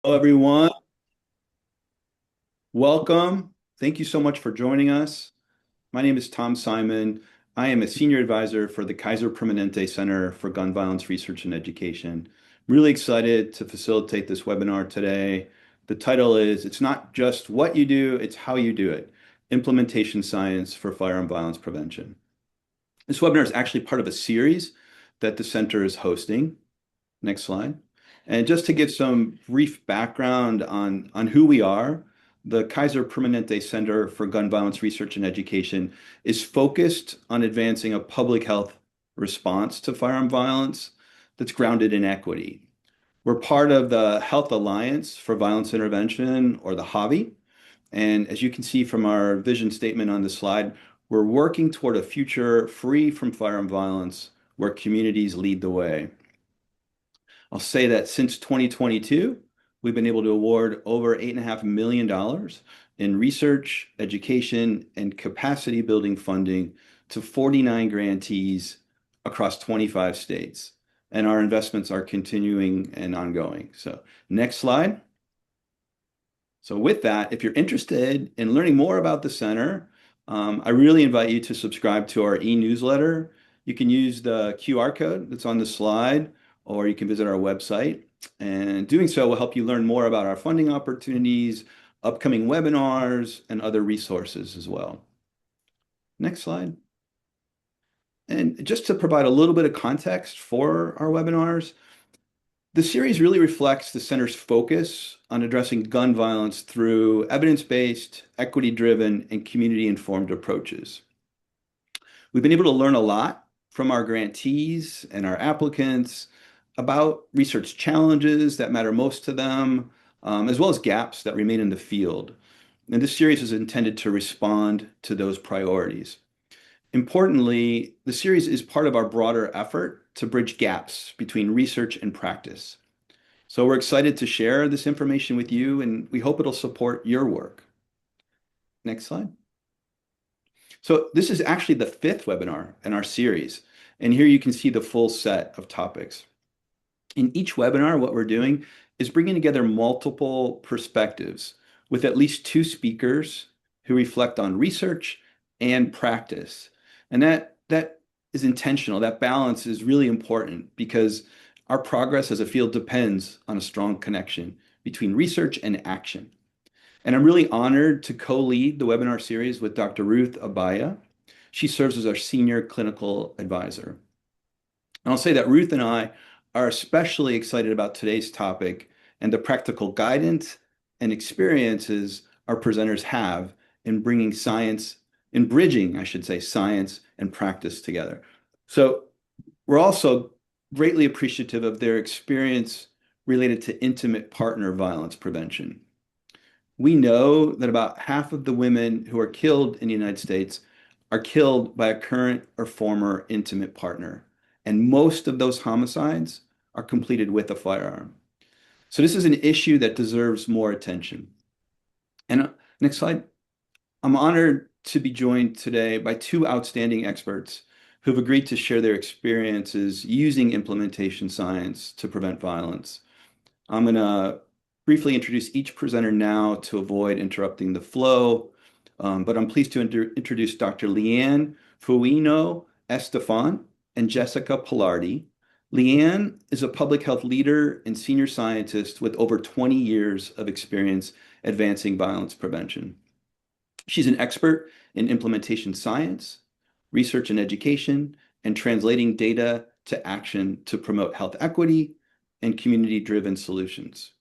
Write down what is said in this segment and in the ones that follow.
Hello, everyone. Welcome. Thank you so much for joining us. My name is Tom Simon. I am a senior advisor for the Kaiser Permanente Center for Gun Violence Research and Education. Really excited to facilitate this webinar today. The title is It's Not Just What You Do, It's How You Do It, Implementation Science for Firearm Violence Prevention. This webinar is actually part of a series that the center is hosting. Next slide. And just to give some brief background on who we are, the Kaiser Permanente Center for Gun Violence Research and Education is focused on advancing a public health response to firearm violence that's grounded in equity. We're part of the Health Alliance for Violence Intervention, or the HAVI. And as you can see from our vision statement on the slide, we're working toward a future free from firearm violence where communities lead the way. I'll say that since 2022, we've been able to award over $8.5 million in research, education, and capacity building funding to 49 grantees across 25 states. And our investments are continuing and ongoing. So next slide. So with that, if you're interested in learning more about the center, I really invite you to subscribe to our e-newsletter. You can use the QR code that's on the slide, or you can visit our website. And doing so will help you learn more about our funding opportunities, upcoming webinars, and other resources as well. Next slide. And just to provide a little bit of context for our webinars, the series really reflects the center's focus on addressing gun violence through evidence-based, equity-driven, and community-informed approaches. We've been able to learn a lot from our grantees and our applicants about research challenges that matter most to them, as well as gaps that remain in the field. And this series is intended to respond to those priorities. Importantly, the series is part of our broader effort to bridge gaps between research and practice. So we're excited to share this information with you, and we hope it'll support your work. Next slide. So this is actually the fifth webinar in our series, and here you can see the full set of topics. In each webinar, what we're doing is bringing together multiple perspectives with at least two speakers who reflect on research and practice. And that is intentional. That balance is really important because our progress as a field depends on a strong connection between research and action. And I'm really honored to co-lead the webinar series with Dr. Ruth Abaya. She serves as our senior clinical advisor. And I'll say that Ruth and I are especially excited about today's topic and the practical guidance and experiences our presenters have in bringing science, in bridging, I should say, science and practice together. So we're also greatly appreciative of their experience related to intimate partner violence prevention. We know that about half of the women who are killed in the United States are killed by a current or former intimate partner. And most of those homicides are completed with a firearm. So this is an issue that deserves more attention. And next slide. I'm honored to be joined today by two outstanding experts who've agreed to share their experiences using implementation science to prevent violence. I'm going to briefly introduce each presenter now to avoid interrupting the flow, but I'm pleased to introduce Dr. Lianne Fuino, Estefan, and Jessica Palardy. Lianne is a public health leader and senior scientist with over 20 years of experience advancing violence prevention. She's an expert in implementation science, research and education, and translating data to action to promote health equity and community-driven solutions.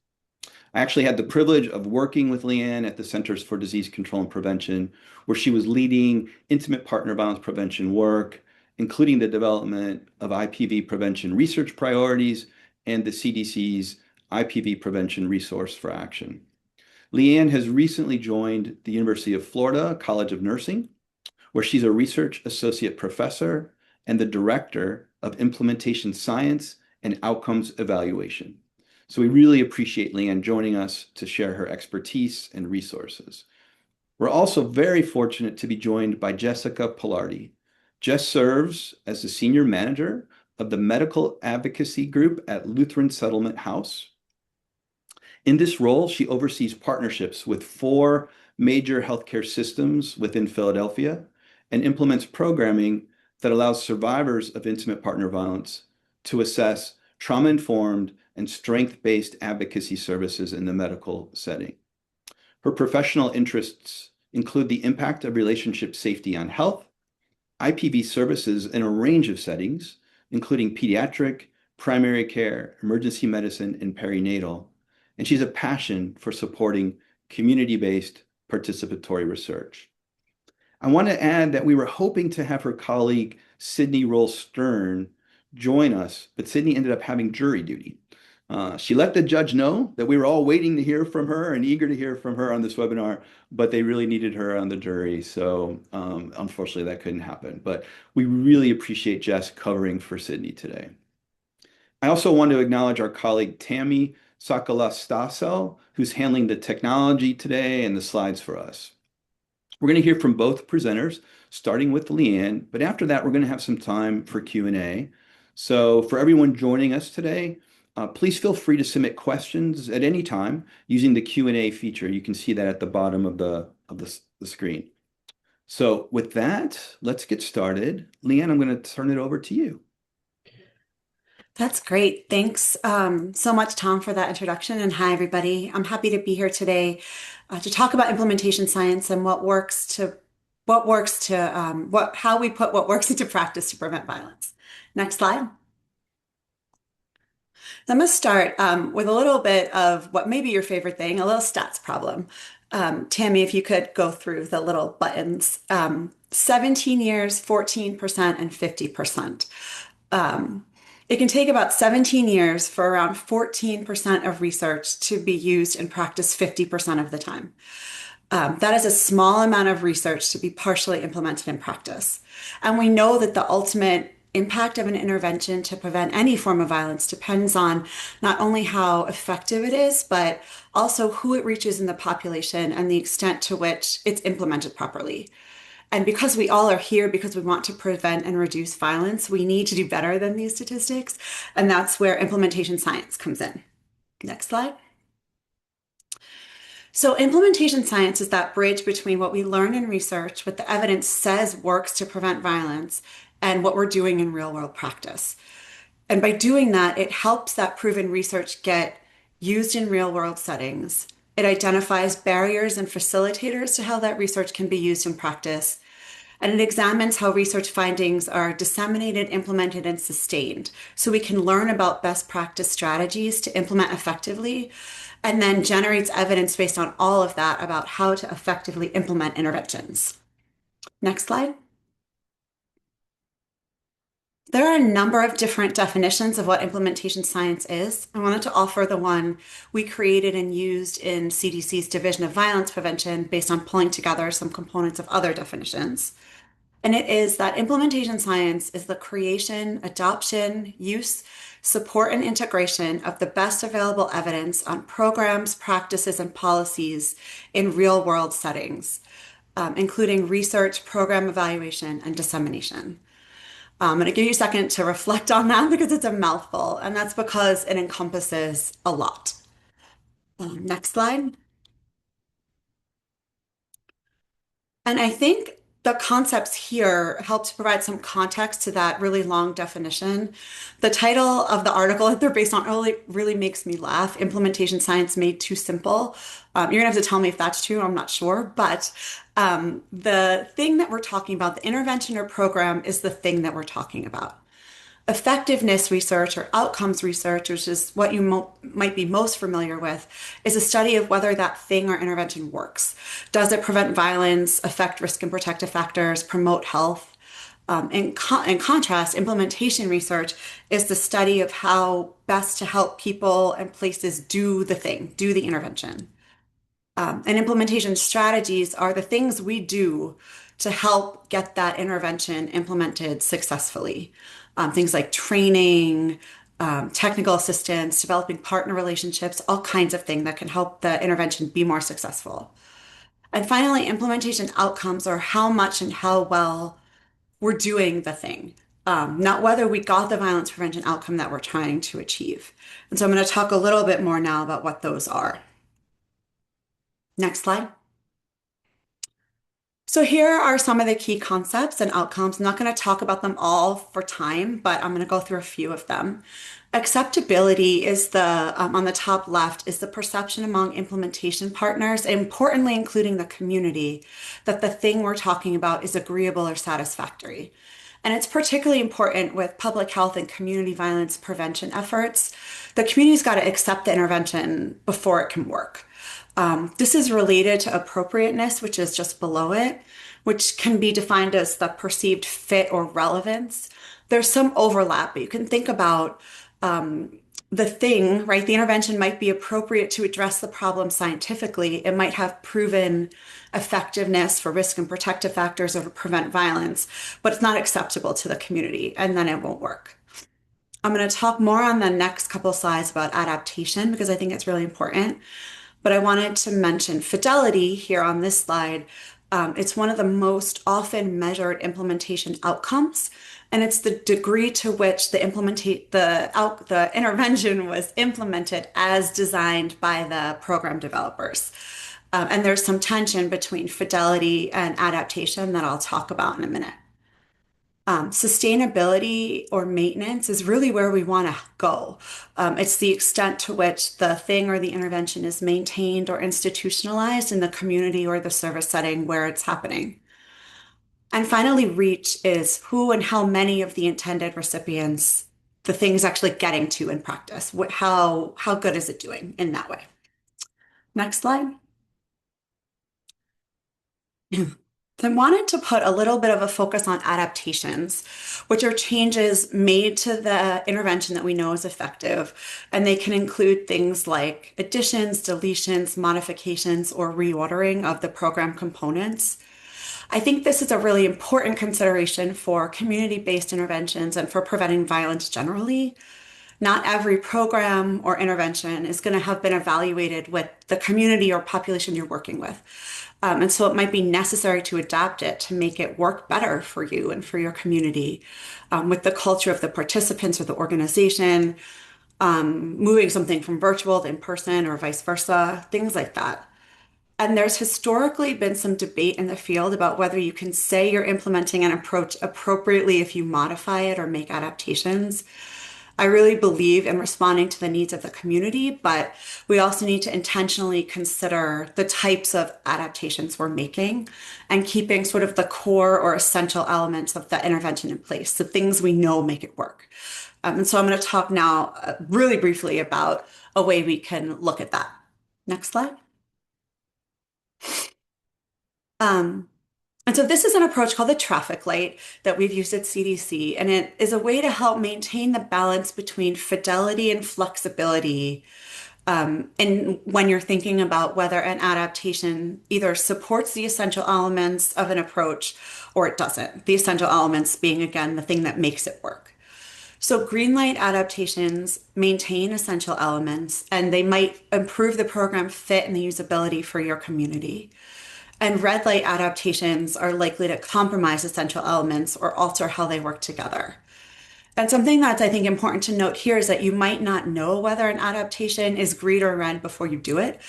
I actually had the privilege of working with Lianne at the Centers for Disease Control and Prevention, where she was leading intimate partner violence prevention work, including the development of IPV prevention research priorities and the CDC's IPV prevention resource for action. Lianne has recently joined the University of Florida College of Nursing, where she's a research associate professor and the director of implementation science and outcomes evaluation. So we really appreciate Lianne joining us to share her expertise and resources. We're also very fortunate to be joined by Jessica Palardy. Jess serves as the senior manager of the medical advocacy group at Lutheran Settlement House. In this role, she oversees partnerships with four major healthcare systems within Philadelphia and implements programming that allows survivors of intimate partner violence to assess trauma-informed and strength-based advocacy services in the medical setting. Her professional interests include the impact of relationship safety on health, IPV services in a range of settings, including pediatric, primary care, emergency medicine, and perinatal. And she's a passion for supporting community-based participatory research. I want to add that we were hoping to have her colleague, Sydney Rolle-Stern, join us, but Sydney ended up having jury duty. She let the judge know that we were all waiting to hear from her and eager to hear from her on this webinar, but they really needed her on the jury. So unfortunately, that couldn't happen. But we really appreciate Jess covering for Sydney today. I also want to acknowledge our colleague, Tammy Sakala-Stasel, who's handling the technology today and the slides for us. We're going to hear from both presenters, starting with Lianne, but after that, we're going to have some time for Q&A. So for everyone joining us today, please feel free to submit questions at any time using the Q&A feature. You can see that at the bottom of the screen. So with that, let's get started. Lianne, I'm going to turn it over to you. That's great. Thanks so much, Tom, for that introduction. And hi, everybody. I'm happy to be here today to talk about implementation science and how we put what works into practice to prevent violence. Next slide. I'm going to start with a little bit of what may be your favorite thing, a little stats problem. Tammy, if you could go through the little buttons. 17 years, 14%, and 50%. It can take about 17 years for around 14% of research to be used in practice 50% of the time. That is a small amount of research to be partially implemented in practice. And we know that the ultimate impact of an intervention to prevent any form of violence depends on not only how effective it is, but also who it reaches in the population and the extent to which it's implemented properly. And because we all are here because we want to prevent and reduce violence, we need to do better than these statistics. And that's where implementation science comes in. Next slide. So implementation science is that bridge between what we learn in research, what the evidence says works to prevent violence, and what we're doing in real world practice. And by doing that, it helps that proven research get used in real world settings. It identifies barriers and facilitators to how that research can be used in practice. And it examines how research findings are disseminated, implemented, and sustained. So we can learn about best practice strategies to implement effectively, and then generates evidence based on all of that about how to effectively implement interventions. Next slide. There are a number of different definitions of what implementation science is. I wanted to offer the one we created and used in CDC's Division of Violence Prevention based on pulling together some components of other definitions. And it is that implementation science is the creation, adoption, use, support, and integration of the best available evidence on programs, practices, and policies in real-world settings, including research, program evaluation, and dissemination. I'm going to give you a second to reflect on that because it's a mouthful, and that's because it encompasses a lot. Next slide. And I think the concepts here help to provide some context to that really long definition. The title of the article that they're based on really makes me laugh. Implementation science made too simple. You're gonna have to tell me if that's true. I'm not sure, but the thing that we're talking about, the intervention or program, is the thing that we're talking about. Effectiveness research or outcomes research, which is what you might be most familiar with, is a study of whether that thing or intervention works. Does it prevent violence, affect risk and protective factors, promote health? In contrast, implementation research is the study of how best to help people and places do the thing, do the intervention. And implementation strategies are the things we do to help get that intervention implemented successfully. Things like training, technical assistance, developing partner relationships, all kinds of things that can help the intervention be more successful. And finally, implementation outcomes are how much and how well we're doing the thing. not whether we got the violence prevention outcome that we're trying to achieve. And so I'm going to talk a little bit more now about what those are. Next slide. So here are some of the key concepts and outcomes. I'm not going to talk about them all for time, but I'm going to go through a few of them. Acceptability is on the top left, is the perception among implementation partners, importantly including the community, that the thing we're talking about is agreeable or satisfactory. And it's particularly important with public health and community violence prevention efforts. The community's got to accept the intervention before it can work. This is related to appropriateness, which is just below it, which can be defined as the perceived fit or relevance. There's some overlap, but you can think about the thing, right? The intervention might be appropriate to address the problem scientifically. It might have proven effectiveness for risk and protective factors or to prevent violence, but it's not acceptable to the community, and then it won't work. I'm going to talk more on the next couple slides about adaptation because I think it's really important. But I wanted to mention fidelity here on this slide. It's one of the most often measured implementation outcomes, and it's the degree to which the intervention was implemented as designed by the program developers. And there's some tension between fidelity and adaptation that I'll talk about in a minute. Sustainability or maintenance is really where we want to go. It's the extent to which the thing or the intervention is maintained or institutionalized in the community or the service setting where it's happening. And finally, reach is who and how many of the intended recipients the thing is actually getting to in practice. How good is it doing in that way? Next slide. I wanted to put a little bit of a focus on adaptations, which are changes made to the intervention that we know is effective. And they can include things like additions, deletions, modifications, or reordering of the program components. I think this is a really important consideration for community-based interventions and for preventing violence generally. Not every program or intervention is going to have been evaluated with the community or population you're working with. And so it might be necessary to adapt it to make it work better for you and for your community with the culture of the participants or the organization, moving something from virtual to in person or vice versa, things like that. And there's historically been some debate in the field about whether you can say you're implementing an approach appropriately if you modify it or make adaptations. I really believe in responding to the needs of the community, but we also need to intentionally consider the types of adaptations we're making and keeping sort of the core or essential elements of the intervention in place, the things we know make it work. And so I'm going to talk now really briefly about a way we can look at that. Next slide. And so this is an approach called the traffic light that we've used at CDC, and it is a way to help maintain the balance between fidelity and flexibility. And when you're thinking about whether an adaptation either supports the essential elements of an approach or it doesn't, the essential elements being, again, the thing that makes it work. So green light adaptations maintain essential elements, and they might improve the program fit and the usability for your community. And red light adaptations are likely to compromise essential elements or alter how they work together. And something that's, I think, important to note here is that you might not know whether an adaptation is green or red before you do it.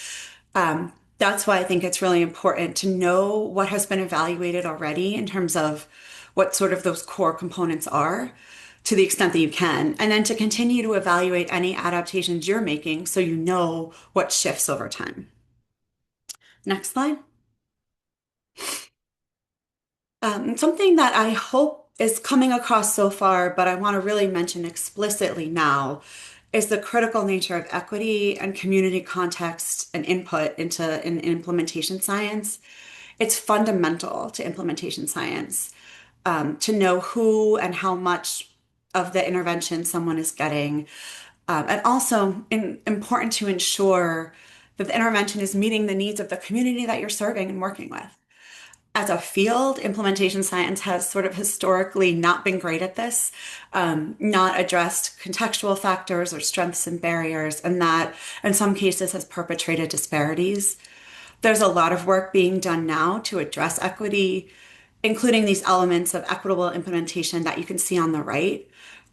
That's why I think it's really important to know what has been evaluated already in terms of what sort of those core components are to the extent that you can, and then to continue to evaluate any adaptations you're making so you know what shifts over time. Next slide. Something that I hope is coming across so far, but I want to really mention explicitly now, is the critical nature of equity and community context and input into implementation science. It's fundamental to implementation science to know who and how much of the intervention someone is getting, and also important to ensure that the intervention is meeting the needs of the community that you're serving and working with. As a field, implementation science has sort of historically not been great at this, not addressed contextual factors or strengths and barriers, and that in some cases has perpetrated disparities. There's a lot of work being done now to address equity including these elements of equitable implementation that you can see on the right.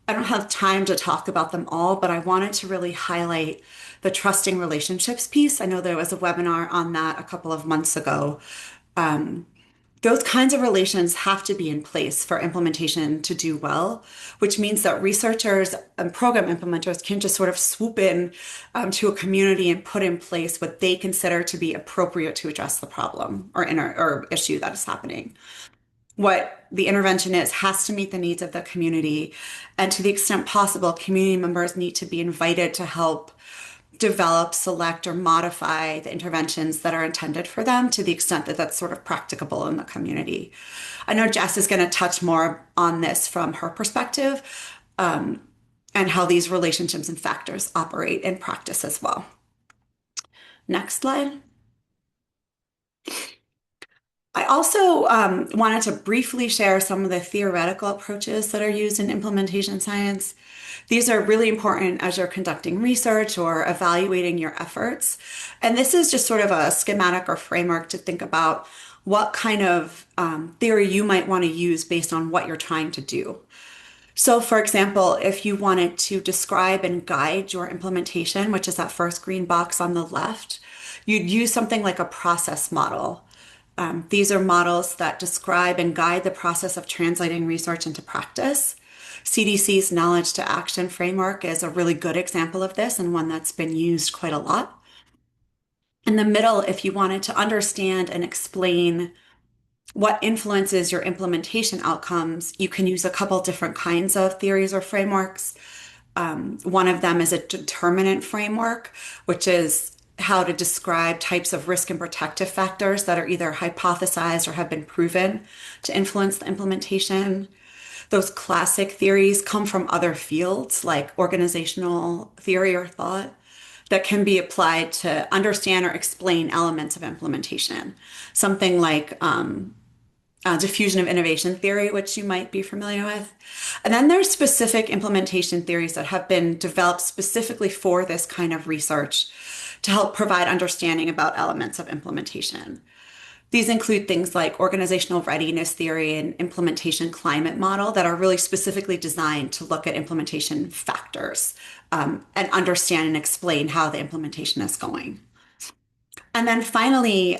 I don't have time to talk about them all, but I wanted to really highlight the trusting relationships piece. I know there was a webinar on that a couple of months ago. Those kinds of relations have to be in place for implementation to do well, which means that researchers and program implementers can just sort of swoop in to a community and put in place what they consider to be appropriate to address the problem or issue that is happening. What the intervention is has to meet the needs of the community. And to the extent possible, community members need to be invited to help develop, select, or modify the interventions that are intended for them to the extent that that's sort of practicable in the community. I know Jess is going to touch more on this from her perspective, and how these relationships and factors operate in practice as well. Next slide. I also wanted to briefly share some of the theoretical approaches that are used in implementation science. These are really important as you're conducting research or evaluating your efforts. And this is just sort of a schematic or framework to think about what kind of theory you might want to use based on what you're trying to do. So, for example, if you wanted to describe and guide your implementation, which is that first green box on the left, you'd use something like a process model. These are models that describe and guide the process of translating research into practice. CDC's knowledge to action framework is a really good example of this and one that's been used quite a lot. In the middle, if you wanted to understand and explain what influences your implementation outcomes, you can use a couple different kinds of theories or frameworks. One of them is a determinant framework, which is how to describe types of risk and protective factors that are either hypothesized or have been proven to influence the implementation. Those classic theories come from other fields like organizational theory or thought that can be applied to understand or explain elements of implementation. Something like diffusion of innovation theory, which you might be familiar with. And then there's specific implementation theories that have been developed specifically for this kind of research to help provide understanding about elements of implementation. These include things like organizational readiness theory and implementation climate model that are really specifically designed to look at implementation factors and understand and explain how the implementation is going. And then finally,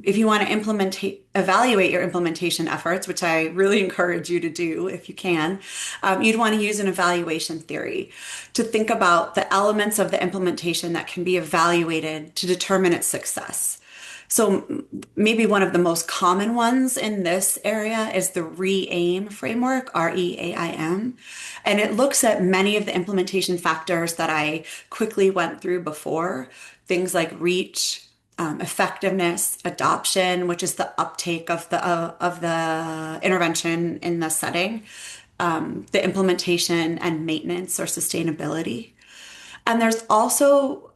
if you want to evaluate your implementation efforts, which I really encourage you to do if you can, you'd want to use an evaluation theory to think about the elements of the implementation that can be evaluated to determine its success. So maybe one of the most common ones in this area is the REAIM framework, REAIM, and it looks at many of the implementation factors that I quickly went through before, things like reach, effectiveness, adoption, which is the uptake of the intervention in the setting, the implementation and maintenance or sustainability. And there's also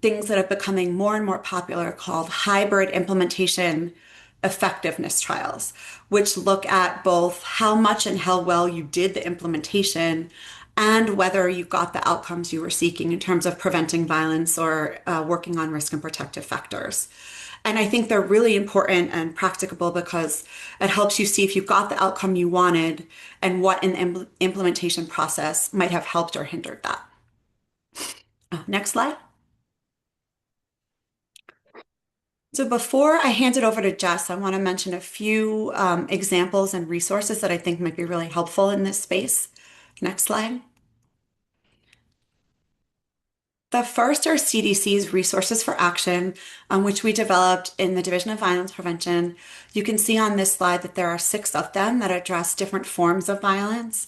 things that are becoming more and more popular called hybrid implementation effectiveness trials, which look at both how much and how well you did the implementation and whether you got the outcomes you were seeking in terms of preventing violence or working on risk and protective factors. And I think they're really important and practicable because it helps you see if you got the outcome you wanted and what in the implementation process might have helped or hindered that. Next slide. So before I hand it over to Jess, I want to mention a few examples and resources that I think might be really helpful in this space. Next slide. The first are CDC's Resources for Action, which we developed in the Division of Violence Prevention. You can see on this slide that there are 6 of them that address different forms of violence.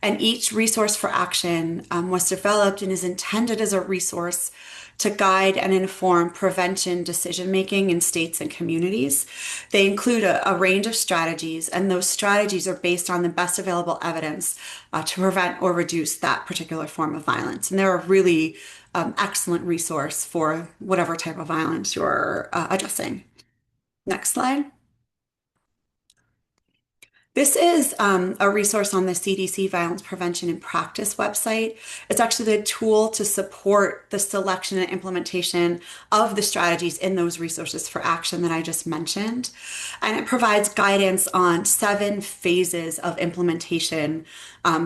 And each resource for action was developed and is intended as a resource to guide and inform prevention decision-making in states and communities. They include a range of strategies, and those strategies are based on the best available evidence to prevent or reduce that particular form of violence. And they're a really excellent resource for whatever type of violence you're addressing. Next slide. This is a resource on the CDC Violence Prevention and Practice website. It's actually the tool to support the selection and implementation of the strategies in those resources for action that I just mentioned. And it provides guidance on 7 phases of implementation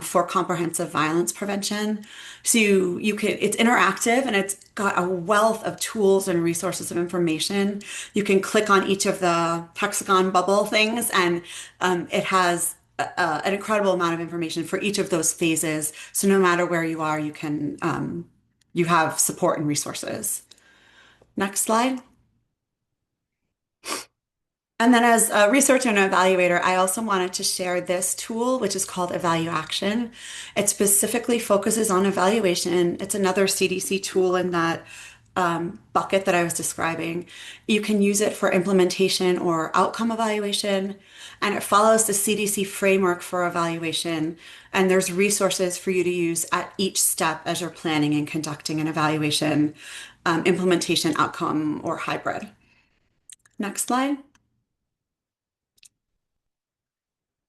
for comprehensive violence prevention. So it's interactive and it's got a wealth of tools and resources of information. You can click on each of the hexagon bubble things and it has an incredible amount of information for each of those phases. So no matter where you are, you have support and resources. Next slide. And then as a researcher and evaluator, I also wanted to share this tool, which is called EvaluAction. It specifically focuses on evaluation. It's another CDC tool in that bucket that I was describing. You can use it for implementation or outcome evaluation, and it follows the CDC framework for evaluation. And there's resources for you to use at each step as you're planning and conducting an evaluation, implementation, outcome, or hybrid. Next slide.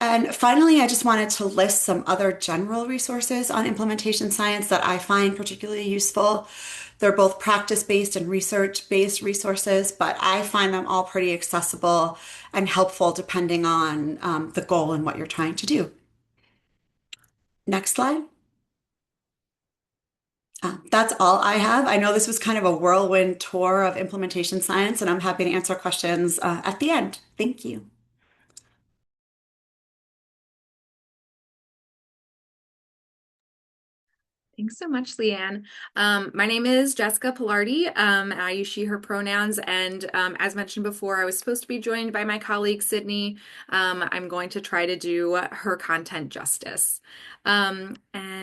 And finally, I just wanted to list some other general resources on implementation science that I find particularly useful. They're both practice-based and research-based resources, but I find them all pretty accessible and helpful depending on the goal and what you're trying to do. Next slide. That's all I have. I know this was kind of a whirlwind tour of implementation science, and I'm happy to answer questions at the end. Thank you. Thanks so much, Lianne. My name is Jessica Palardy. I use she, her pronouns. And as mentioned before, I was supposed to be joined by my colleague, Sydney. I'm going to try to do her content justice. And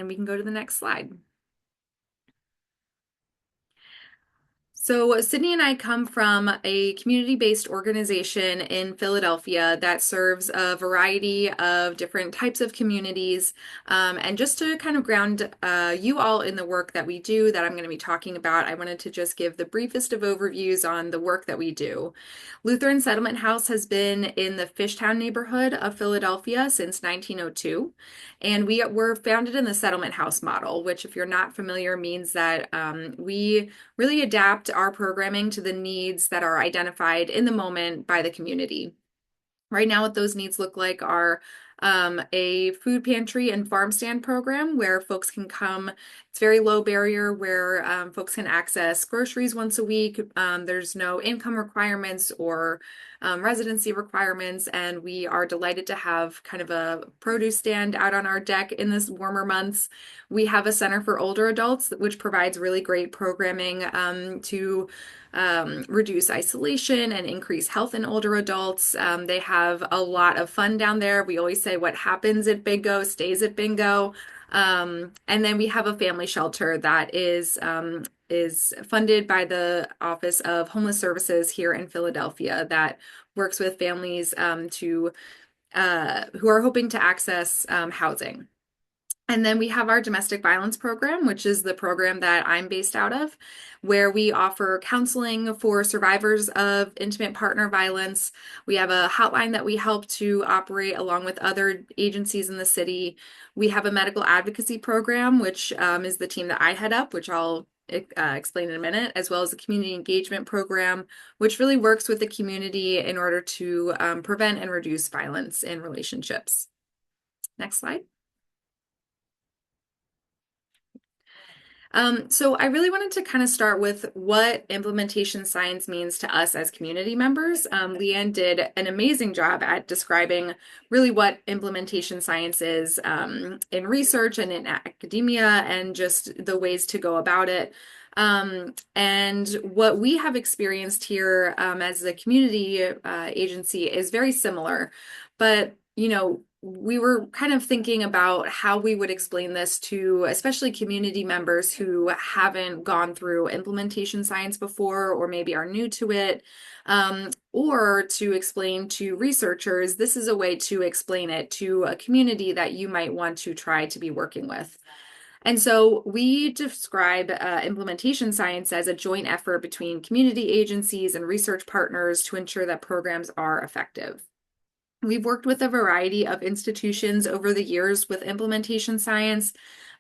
we can go to the next slide. So Sydney and I come from a community-based organization in Philadelphia that serves a variety of different types of communities. And just to kind of ground you all in the work that we do that I'm going to be talking about, I wanted to just give the briefest of overviews on the work that we do. Lutheran Settlement House has been in the Fishtown neighborhood of Philadelphia since 1902. And we were founded in the settlement house model, which if you're not familiar means that we really adapt our programming to the needs that are identified in the moment by the community. Right now, what those needs look like are a food pantry and farm stand program where folks can come. It's very low barrier where folks can access groceries once a week. There's no income requirements or residency requirements, and we are delighted to have kind of a produce stand out on our deck in this warmer months. We have a center for older adults, which provides really great programming to reduce isolation and increase health in older adults. They have a lot of fun down there. We always say what happens at bingo stays at bingo. And then we have a family shelter that is funded by the Office of Homeless Services here in Philadelphia that works with families who are hoping to access housing. And then we have our domestic violence program, which is the program that I'm based out of, where we offer counseling for survivors of intimate partner violence. We have a hotline that we help to operate along with other agencies in the city. We have a medical advocacy program, which is the team that I head up, which I'll explain in a minute, as well as a community engagement program, which really works with the community in order to prevent and reduce violence in relationships. Next slide. So I really wanted to kind of start with what implementation science means to us as community members. Lianne did an amazing job at describing really what implementation science is in research and in academia and just the ways to go about it. And what we have experienced here as a community agency is very similar, but we were kind of thinking about how we would explain this to especially community members who haven't gone through implementation science before or maybe are new to it, or to explain to researchers. This is a way to explain it to a community that you might want to try to be working with. And so we describe implementation science as a joint effort between community agencies and research partners to ensure that programs are effective. We've worked with a variety of institutions over the years with implementation science.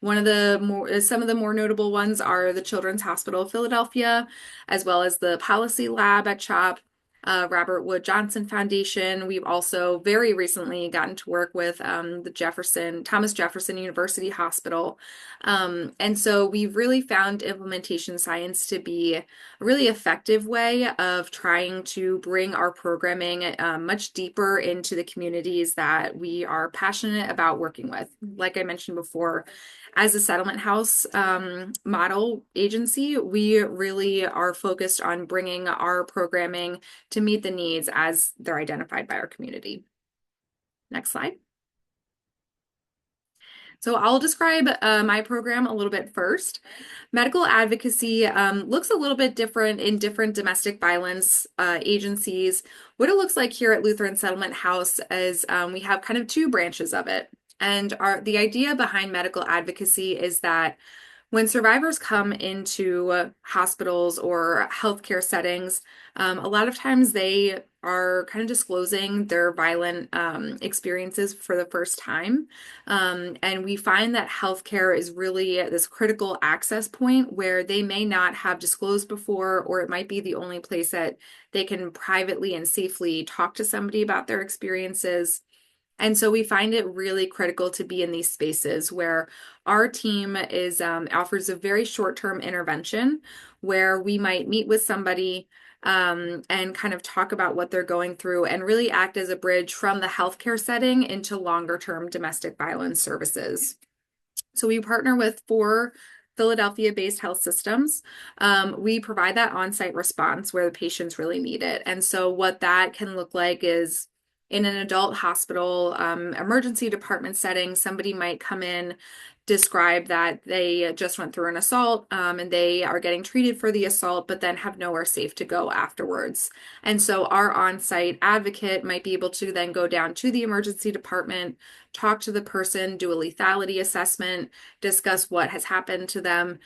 Some of the more notable ones are the Children's Hospital of Philadelphia, as well as the Policy Lab at CHOP, Robert Wood Johnson Foundation. We've also very recently gotten to work with the Thomas Jefferson University Hospital. And so we've really found implementation science to be a really effective way of trying to bring our programming much deeper into the communities that we are passionate about working with. Like I mentioned before, as a settlement house model agency, we really are focused on bringing our programming to meet the needs as they're identified by our community. Next slide. So I'll describe my program a little bit first. Medical advocacy looks a little bit different in different domestic violence agencies. What it looks like here at Lutheran Settlement House is we have kind of two branches of it. And the idea behind medical advocacy is that when survivors come into hospitals or healthcare settings, a lot of times they are kind of disclosing their violent experiences for the first time. And we find that healthcare is really this critical access point where they may not have disclosed before, or it might be the only place that they can privately and safely talk to somebody about their experiences. And so we find it really critical to be in these spaces where our team offers a very short-term intervention where we might meet with somebody and kind of talk about what they're going through and really act as a bridge from the healthcare setting into longer-term domestic violence services. So we partner with 4 Philadelphia-based health systems. We provide that on-site response where the patients really need it. And so what that can look like is in an adult hospital emergency department setting, somebody might come in, describe that they just went through an assault and they are getting treated for the assault, but then have nowhere safe to go afterwards. And so our on-site advocate might be able to then go down to the emergency department, talk to the person, do a lethality assessment, discuss what has happened to them,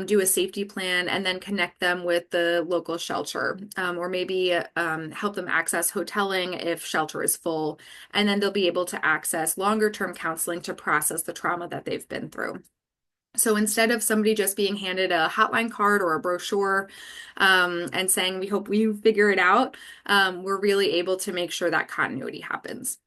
do a safety plan, and then connect them with the local shelter, or maybe help them access hoteling if shelter is full. And then they'll be able to access longer-term counseling to process the trauma that they've been through. So instead of somebody just being handed a hotline card or a brochure and saying, we hope you figure it out, we're really able to make sure that continuity happens.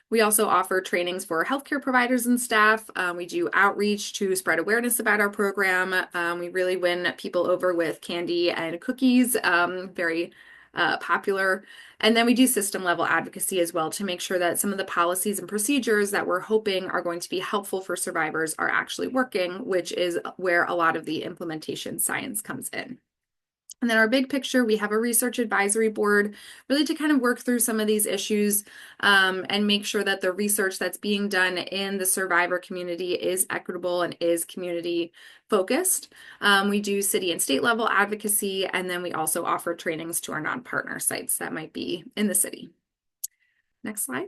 We also offer trainings for healthcare providers and staff. We do outreach to spread awareness about our program. We really win people over with candy and cookies, very popular. And then we do system level advocacy as well to make sure that some of the policies and procedures that we're hoping are going to be helpful for survivors are actually working, which is where a lot of the implementation science comes in. And then our big picture, we have a research advisory board really to kind of work through some of these issues and make sure that the research that's being done in the survivor community is equitable and is community focused. We do city and state level advocacy, and then we also offer trainings to our non-partner sites that might be in the city. Next slide.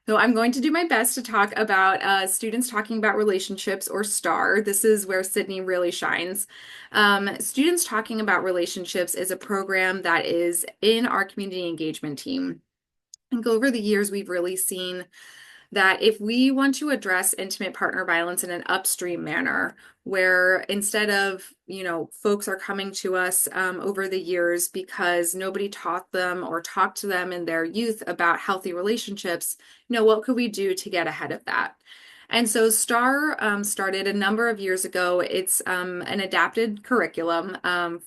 So I'm going to do my best to talk about students talking about relationships, or STAR. This is where Sydney really shines. Students talking about relationships is a program that is in our community engagement team. And over the years, we've really seen that if we want to address intimate partner violence in an upstream manner, where instead of, folks are coming to us over the years because nobody taught them or talked to them in their youth about healthy relationships, what could we do to get ahead of that? And so STAR started a number of years ago. It's an adapted curriculum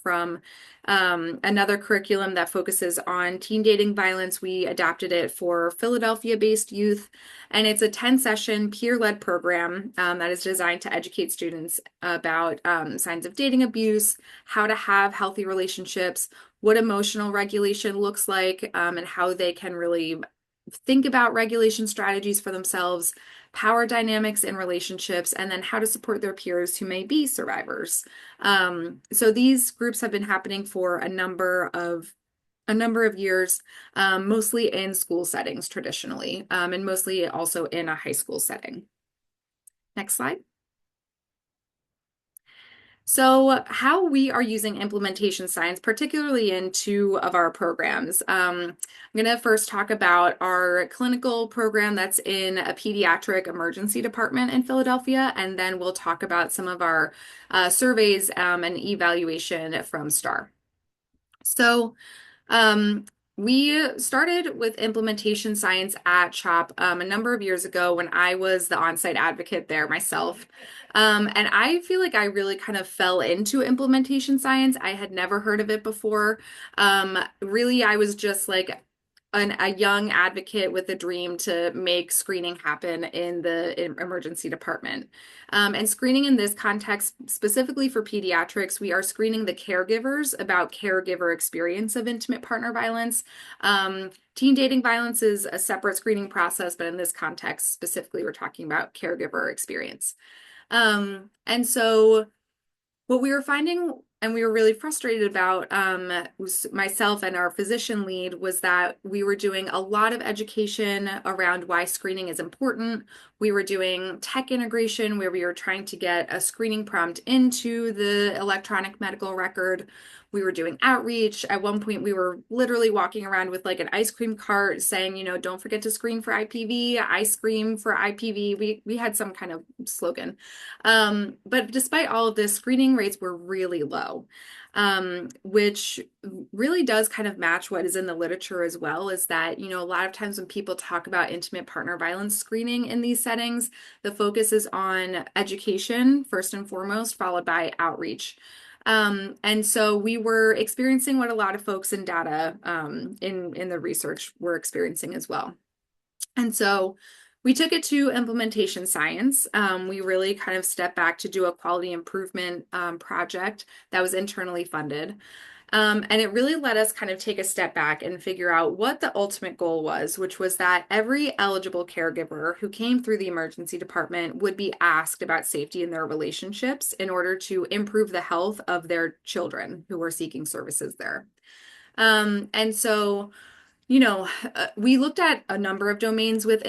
from another curriculum that focuses on teen dating violence. We adapted it for Philadelphia-based youth, and it's a 10-session peer-led program that is designed to educate students about signs of dating abuse, how to have healthy relationships, what emotional regulation looks like, and how they can really think about regulation strategies for themselves, power dynamics in relationships, and then how to support their peers who may be survivors. So these groups have been happening for a number of years, mostly in school settings traditionally, and mostly also in a high school setting. Next slide. So, how we are using implementation science, particularly in two of our programs. I'm going to first talk about our clinical program that's in a pediatric emergency department in Philadelphia, and then we'll talk about some of our surveys and evaluation from STAR. So, um, we started with implementation science at CHOP a number of years ago when I was the on-site advocate there myself. And I feel like I really kind of fell into implementation science. I had never heard of it before. Really, I was just like a young advocate with a dream to make screening happen in the emergency department. And screening in this context, specifically for pediatrics, we are screening the caregivers about caregiver experience of intimate partner violence. Teen dating violence is a separate screening process, but in this context, specifically, we're talking about caregiver experience. And so what we were finding, and we were really frustrated about, myself and our physician lead, was that we were doing a lot of education around why screening is important. We were doing tech integration where we were trying to get a screening prompt into the electronic medical record. We were doing outreach. At one point, we were literally walking around with like an ice cream cart saying, don't forget to screen for IPV, ice cream for IPV. We had some kind of slogan. But despite all of this, screening rates were really low, which really does kind of match what is in the literature as well, is that, a lot of times when people talk about intimate partner violence screening in these settings, the focus is on education first and foremost, followed by outreach. And so we were experiencing what a lot of folks in data in the research were experiencing as well. And so we took it to implementation science. We really kind of stepped back to do a quality improvement project that was internally funded. And it really let us kind of take a step back and figure out what the ultimate goal was, which was that every eligible caregiver who came through the emergency department would be asked about safety in their relationships in order to improve the health of their children who were seeking services there. And so we looked at a number of domains with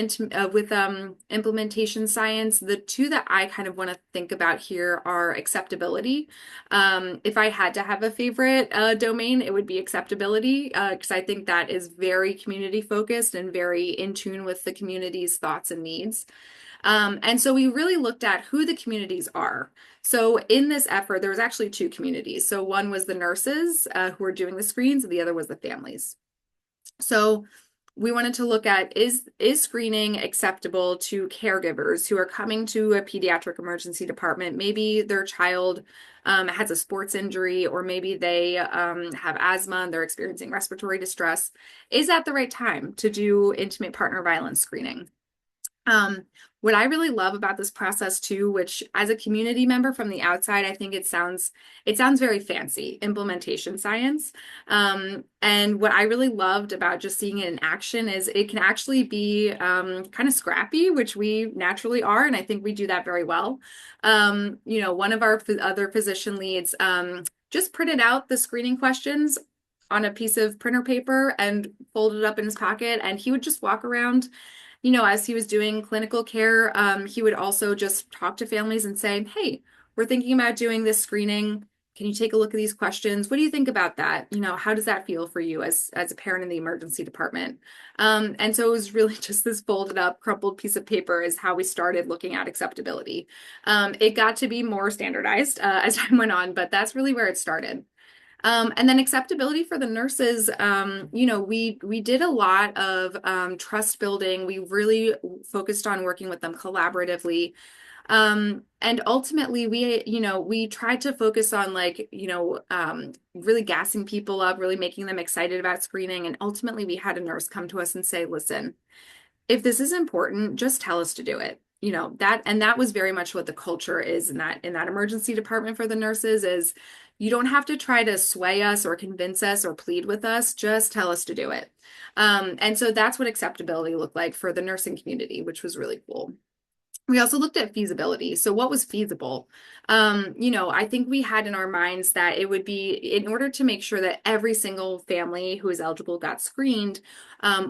implementation science. The two that I kind of want to think about here are acceptability. If I had to have a favorite domain, it would be acceptability, because I think that is very community focused and very in tune with the community's thoughts and needs. And so we really looked at who the communities are. So in this effort, there was actually two communities. So one was the nurses who were doing the screens, and the other was the families. So we wanted to look at is screening acceptable to caregivers who are coming to a pediatric emergency department? Maybe their child has a sports injury, or maybe they have asthma and they're experiencing respiratory distress. Is that the right time to do intimate partner violence screening? What I really love about this process too, which as a community member from the outside, I think it sounds very fancy, implementation science. And what I really loved about just seeing it in action is it can actually be kind of scrappy, which we naturally are, and I think we do that very well. One of our other physician leads just printed out the screening questions on a piece of printer paper and folded it up in his pocket, and he would just walk around. As he was doing clinical care, he would also just talk to families and say, hey, we're thinking about doing this screening. Can you take a look at these questions? What do you think about that? How does that feel for you as a parent in the emergency department? And so it was really just this folded up, crumpled piece of paper is how we started looking at acceptability. It got to be more standardized as time went on, but that's really where it started. And then acceptability for the nurses, we did a lot of trust building. We really focused on working with them collaboratively. And ultimately we tried to focus on really gassing people up, really making them excited about screening. And ultimately we had a nurse come to us and say, listen, if this is important, just tell us to do it. That was very much what the culture is in that emergency department for the nurses is you don't have to try to sway us or convince us or plead with us, just tell us to do it. And so that's what acceptability looked like for the nursing community, which was really cool. We also looked at feasibility. So what was feasible? I think we had in our minds that it would be in order to make sure that every single family who is eligible got screened,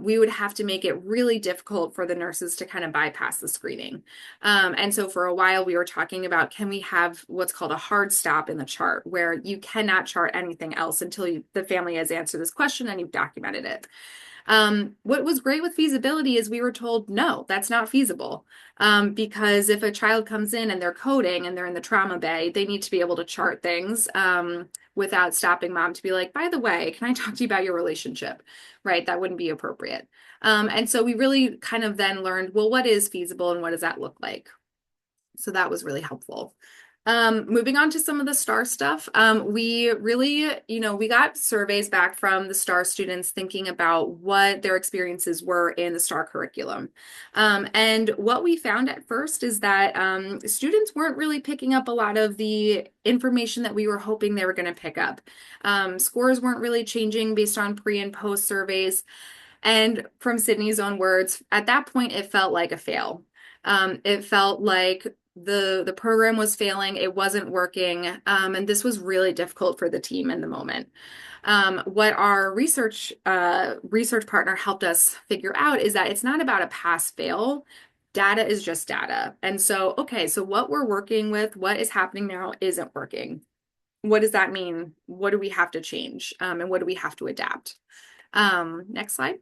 we would have to make it really difficult for the nurses to kind of bypass the screening. And so for a while we were talking about, can we have what's called a hard stop in the chart where you cannot chart anything else until the family has answered this question and you've documented it. What was great with feasibility is we were told, no, that's not feasible. Because if a child comes in and they're coding and they're in the trauma bay, they need to be able to chart things without stopping mom to be like, by the way, can I talk to you about your relationship? Right? That wouldn't be appropriate. And so we really kind of then learned, well, what is feasible and what does that look like? So that was really helpful. Moving on to some of the STAR stuff, we really, we got surveys back from the STAR students thinking about what their experiences were in the STAR curriculum. And what we found at first is that students weren't really picking up a lot of the information that we were hoping they were going to pick up. Scores weren't really changing based on pre and post surveys. And from Sydney's own words, at that point, it felt like a fail. It felt like the program was failing, it wasn't working, and this was really difficult for the team in the moment. What our research partner helped us figure out is that it's not about a pass fail. Data is just data. And so, okay, so what we're working with, what is happening now isn't working. What does that mean? What do we have to change? And what do we have to adapt? Next slide.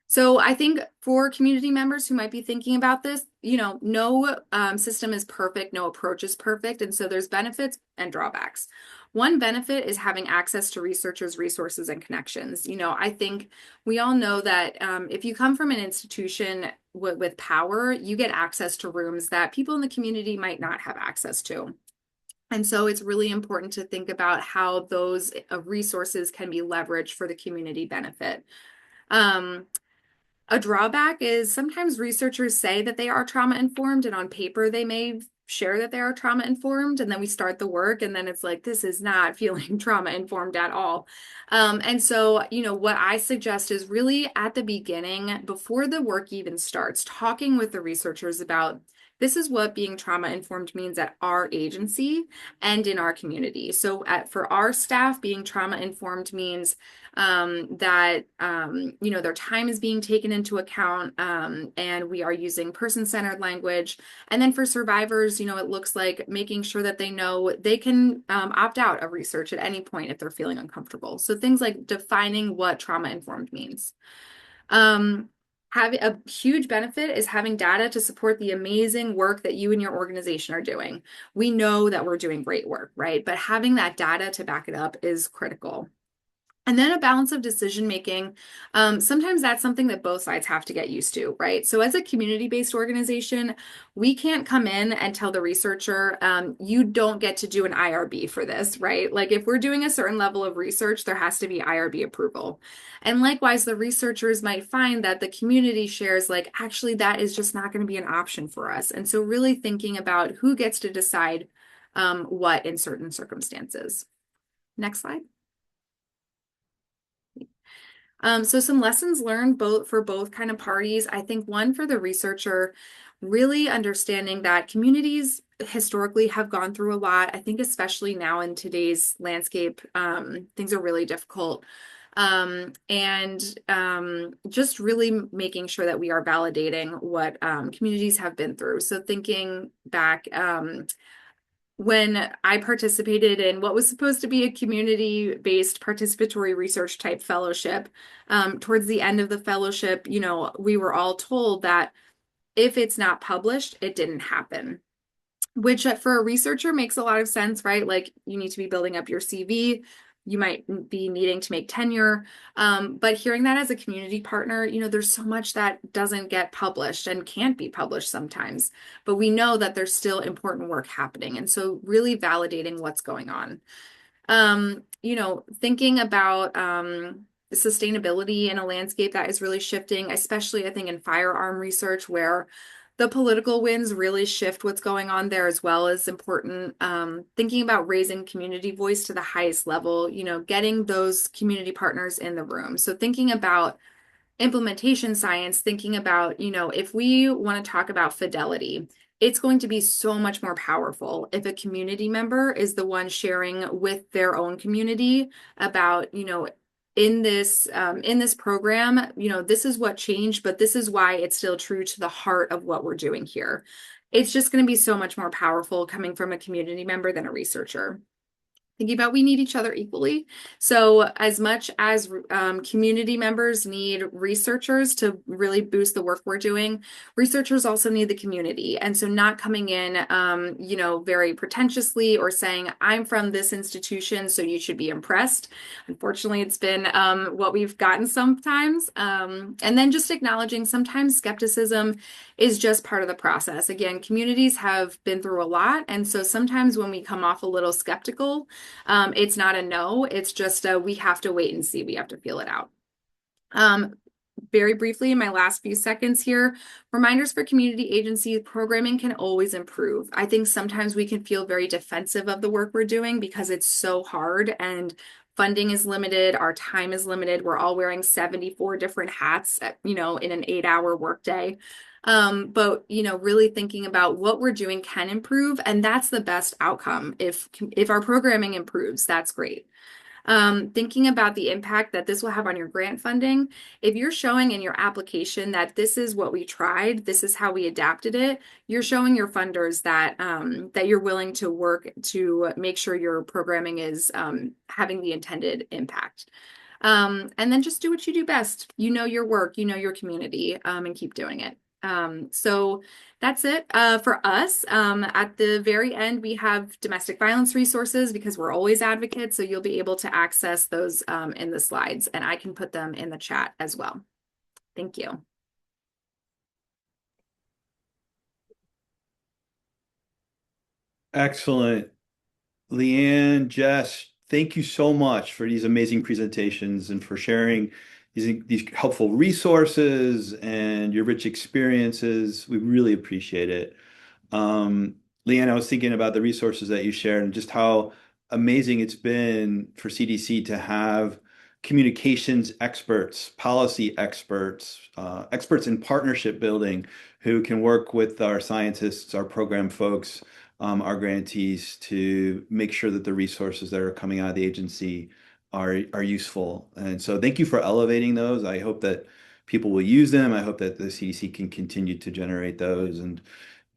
So I think for community members who might be thinking about this, no system is perfect, no approach is perfect. And so there's benefits and drawbacks. One benefit is having access to researchers, resources, and connections. I think we all know that if you come from an institution with power, you get access to rooms that people in the community might not have access to. And so it's really important to think about how those resources can be leveraged for the community benefit. A drawback is sometimes researchers say that they are trauma informed, and on paper they may share that they are trauma informed, and then we start the work, and then it's like, this is not feeling trauma informed at all. And so, what I suggest is really at the beginning, before the work even starts, talking with the researchers about this is what being trauma informed means at our agency and in our community. So for our staff, being trauma informed means that their time is being taken into account, and we are using person-centered language. And then for survivors, it looks like making sure that they know they can opt out of research at any point if they're feeling uncomfortable. So things like defining what trauma-informed means. Having a huge benefit is having data to support the amazing work that you and your organization are doing. We know that we're doing great work, right? But having that data to back it up is critical. And then a balance of decision making. Sometimes that's something that both sides have to get used to, right? So as a community-based organization, we can't come in and tell the researcher, you don't get to do an IRB for this, right? Like if we're doing a certain level of research, there has to be IRB approval. And likewise, the researchers might find that the community shares like, actually, that is just not going to be an option for us. And so really thinking about who gets to decide what in certain circumstances. Next slide. So some lessons learned for both kind of parties. I think one for the researcher, really understanding that communities historically have gone through a lot. I think especially now in today's landscape, things are really difficult. Just really making sure that we are validating what communities have been through. So thinking back, when I participated in what was supposed to be a community-based participatory research type fellowship, towards the end of the fellowship, we were all told that if it's not published, it didn't happen, which for a researcher makes a lot of sense, right? Like you need to be building up your CV. You might be needing to make tenure. But hearing that as a community partner, there's so much that doesn't get published and can't be published sometimes. But we know that there's still important work happening. And so really validating what's going on. Thinking about sustainability in a landscape that is really shifting, especially I think in firearm research where the political winds really shift what's going on there as well is important. Thinking about raising community voice to the highest level, getting those community partners in the room. So thinking about implementation science, thinking about, if we want to talk about fidelity, it's going to be so much more powerful if a community member is the one sharing with their own community about, in this program, this is what changed, but this is why it's still true to the heart of what we're doing here. It's just going to be so much more powerful coming from a community member than a researcher. Thinking about we need each other equally. So as much as community members need researchers to really boost the work we're doing, researchers also need the community. And so not coming in, very pretentiously or saying, I'm from this institution, so you should be impressed. Unfortunately, it's been what we've gotten sometimes. And then just acknowledging sometimes skepticism is just part of the process. Again, communities have been through a lot. And so sometimes when we come off a little skeptical, it's not a no, it's just we have to wait and see. We have to feel it out. Very briefly, in my last few seconds here, reminders for community agency programming can always improve. I think sometimes we can feel very defensive of the work we're doing because it's so hard and funding is limited, our time is limited. We're all wearing 74 different hats, in an 8-hour workday. But really thinking about what we're doing can improve, and that's the best outcome. If our programming improves, that's great. Thinking about the impact that this will have on your grant funding. If you're showing in your application that this is what we tried, this is how we adapted it, you're showing your funders that that you're willing to work to make sure your programming is having the intended impact. And then just do what you do best. You know your work, you know your community, and keep doing it. So that's it for us. At the very end, we have domestic violence resources because we're always advocates. So you'll be able to access those in the slides, and I can put them in the chat as well. Thank you. Excellent. Lianne, Jess, thank you so much for these amazing presentations and for sharing these helpful resources and your rich experiences. We really appreciate it. Lianne, I was thinking about the resources that you shared and just how amazing it's been for CDC to have communications experts, policy experts, experts in partnership building who can work with our scientists, our program folks, our grantees to make sure that the resources that are coming out of the agency are useful. And so thank you for elevating those. I hope that people will use them. I hope that the CDC can continue to generate those.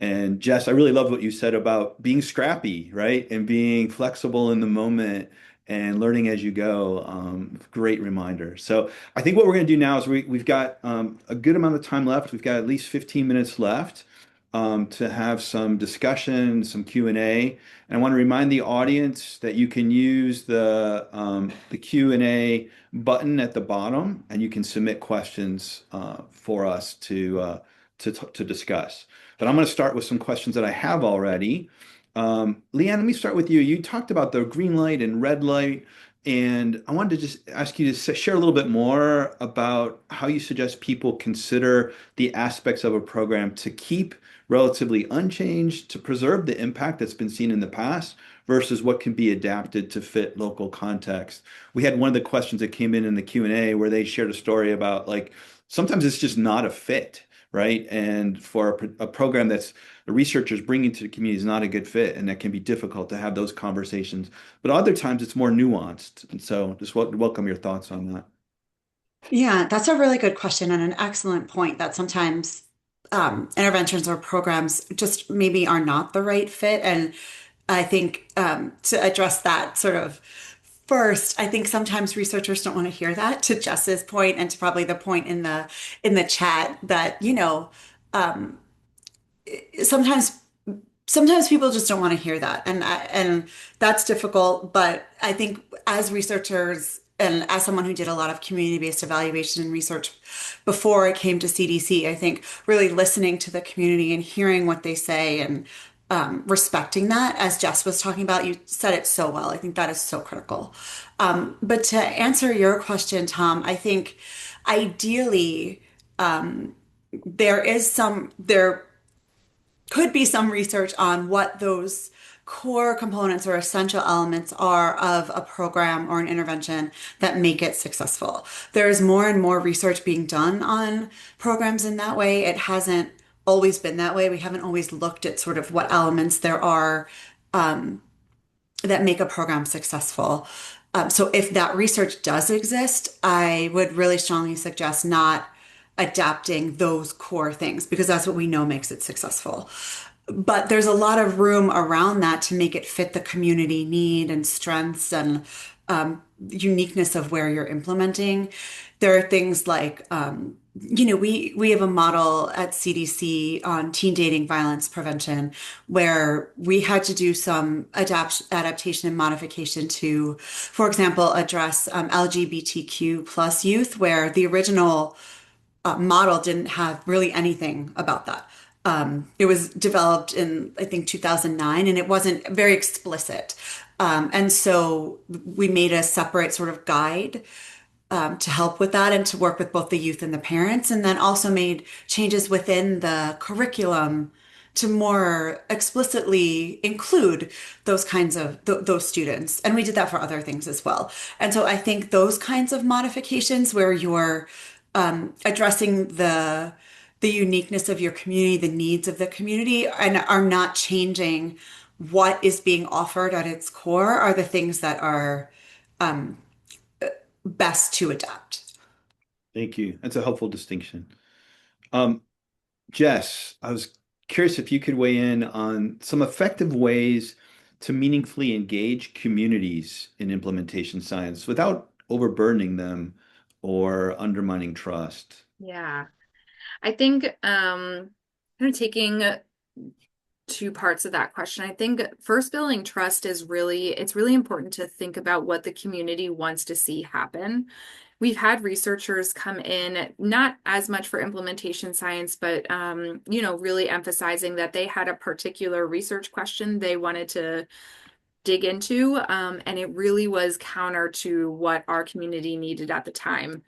And Jess, I really love what you said about being scrappy, right? And being flexible in the moment and learning as you go. Great reminder. So I think what we're going to do now is we've got a good amount of time left. We've got at least 15 minutes left to have some discussion, some Q&A. And I want to remind the audience that you can use the Q&A button at the bottom, and you can submit questions for us to discuss. But I'm going to start with some questions that I have already. Lianne, let me start with you. You talked about the green light and red light, and I wanted to just ask you to share a little bit more about how you suggest people consider the aspects of a program to keep relatively unchanged, to preserve the impact that's been seen in the past versus what can be adapted to fit local context. We had one of the questions that came in the Q&A where they shared a story about like sometimes it's just not a fit, right? And for a program that's the researchers bringing to the community is not a good fit, and that can be difficult to have those conversations. But other times it's more nuanced. And so just welcome your thoughts on that. Yeah, that's a really good question and an excellent point that sometimes interventions or programs just maybe are not the right fit. And I think to address that sort of first, I think sometimes researchers don't want to hear that, to Jess's point and to probably the point in the chat that, um, sometimes people just don't want to hear that, and that's difficult. But I think as researchers and as someone who did a lot of community-based evaluation and research before it came to CDC, I think really listening to the community and hearing what they say and respecting that, as Jess was talking about, you said it so well. I think that is so critical. But to answer your question, Tom, I think ideally there could be some research on what those core components or essential elements are of a program or an intervention that make it successful. There's more and more research being done on programs in that way. It hasn't always been that way. We haven't always looked at sort of what elements there are that make a program successful. So if that research does exist, I would really strongly suggest not adapting those core things because that's what we know makes it successful. But there's a lot of room around that to make it fit the community need and strengths and uniqueness of where you're implementing. There are things like, we have a model at CDC on teen dating violence prevention where we had to do some adaptation and modification to, for example, address LGBTQ plus youth, where the original model didn't have really anything about that. It was developed in, I think, 2009, and it wasn't very explicit. And so we made a separate sort of guide to help with that and to work with both the youth and the parents, and then also made changes within the curriculum to more explicitly include those kinds of those students. And we did that for other things as well. And so I think those kinds of modifications where you're addressing the uniqueness of your community, the needs of the community, and are not changing what is being offered at its core are the things that are best to adapt. Thank you. That's a helpful distinction. Um, Jess, I was curious if you could weigh in on some effective ways to meaningfully engage communities in implementation science without overburdening them or undermining trust. Yeah. I think kind of taking two parts of that question. I think first building trust is it's really important to think about what the community wants to see happen. We've had researchers come in, not as much for implementation science, but really emphasizing that they had a particular research question they wanted to dig into, and it really was counter to what our community needed at the time.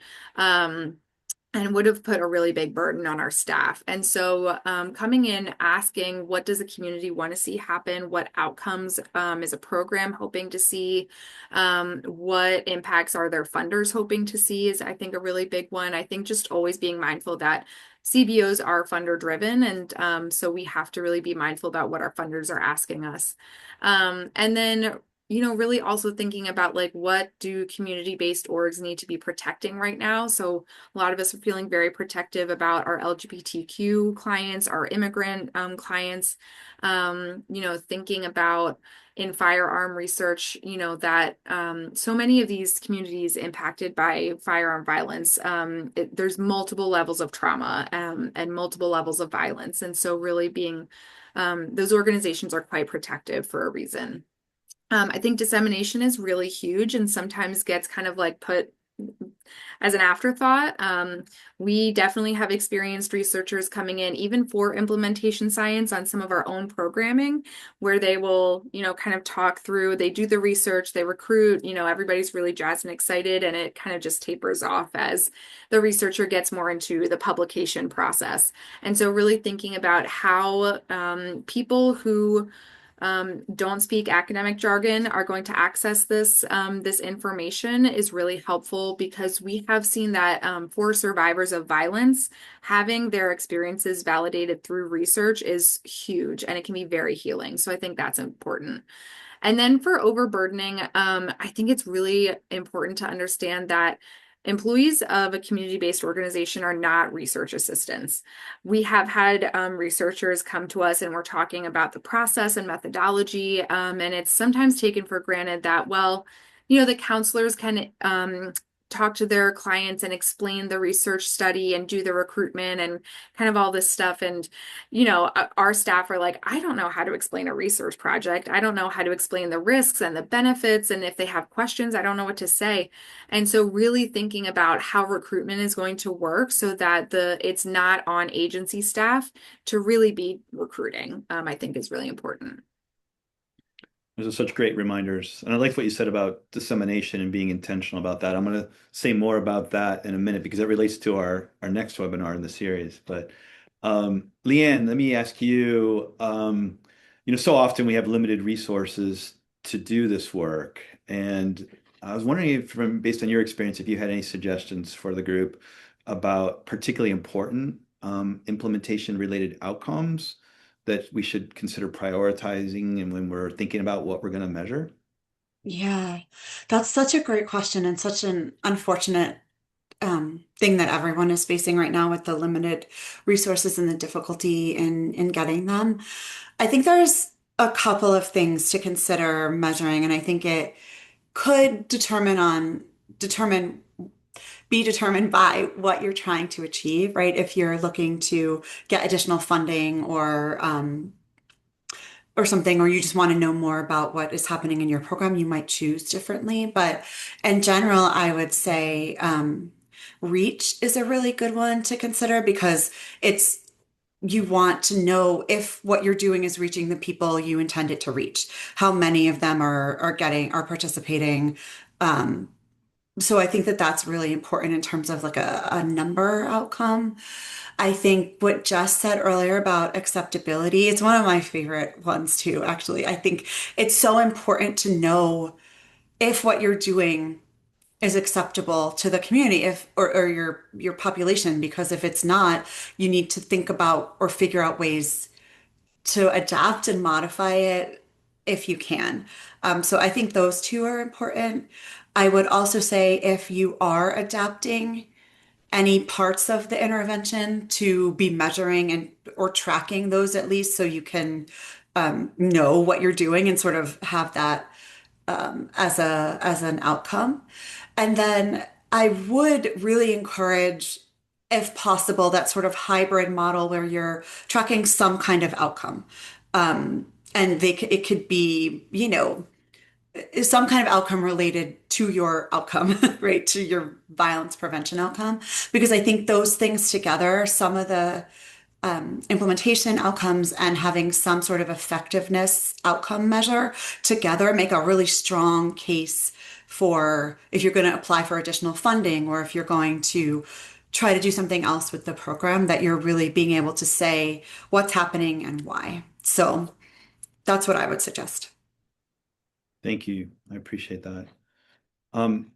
And would have put a really big burden on our staff. And so coming in, asking, what does the community want to see happen? What outcomes is a program hoping to see? What impacts are their funders hoping to see is, I think, a really big one. I think just always being mindful that CBOs are funder driven. And so we have to really be mindful about what our funders are asking us. And then really also thinking about like, what do community-based orgs need to be protecting right now? So a lot of us are feeling very protective about our LGBTQ clients, our immigrant clients, thinking about in firearm research, that so many of these communities impacted by firearm violence, there's multiple levels of trauma and multiple levels of violence. And so really being, those organizations are quite protective for a reason. I think dissemination is really huge and sometimes gets kind of like put as an afterthought. We definitely have experienced researchers coming in, even for implementation science on some of our own programming, where they will, kind of talk through, they do the research, they recruit, everybody's really jazzed and excited, and it kind of just tapers off as the researcher gets more into the publication process. And so really thinking about how people who don't speak academic jargon are going to access this information is really helpful, because we have seen that for survivors of violence, having their experiences validated through research is huge, and it can be very healing. So I think that's important. And then for overburdening, I think it's really important to understand that employees of a community-based organization are not research assistants. We have had researchers come to us and we're talking about the process and methodology, and it's sometimes taken for granted that, well, the counselors can talk to their clients and explain the research study and do the recruitment and kind of all this stuff. And, our staff are like, I don't know how to explain a research project. I don't know how to explain the risks and the benefits. And if they have questions, I don't know what to say. And so really thinking about how recruitment is going to work so that it's not on agency staff to really be recruiting, I think is really important. Those are such great reminders. And I like what you said about dissemination and being intentional about that. I'm going to say more about that in a minute because it relates to our next webinar in the series. But Lianne, let me ask you, So often we have limited resources to do this work. And I was wondering if, based on your experience, if you had any suggestions for the group about particularly important implementation related outcomes that we should consider prioritizing and when we're thinking about what we're going to measure. Yeah, that's such a great question and such an unfortunate thing that everyone is facing right now with the limited resources and the difficulty in getting them. I think there's a couple of things to consider measuring, and I think it could determine be determined by what you're trying to achieve, right? If you're looking to get additional funding or something, or you just want to know more about what is happening in your program, you might choose differently. But in general, I would say reach is a really good one to consider because it's you want to know if what you're doing is reaching the people you intend it to reach, how many of them are participating. Um, so I think that that's really important in terms of like a number outcome. I think what Jess said earlier about acceptability, it's one of my favorite ones too, actually. I think it's so important to know if what you're doing is acceptable to the community if or your population, because if it's not, you need to think about or figure out ways to adapt and modify it if you can. So I think those two are important. I would also say if you are adapting any parts of the intervention to be measuring and or tracking those at least so you can know what you're doing and sort of have that as an outcome. And then I would really encourage, if possible, that sort of hybrid model where you're tracking some kind of outcome. And it could be, some kind of outcome related to your outcome, right? To your violence prevention outcome. Because I think those things together, some of the implementation outcomes and having some sort of effectiveness outcome measure together make a really strong case for if you're going to apply for additional funding or if you're going to try to do something else with the program, that you're really being able to say what's happening and why. So that's what I would suggest. Thank you. I appreciate that. Um,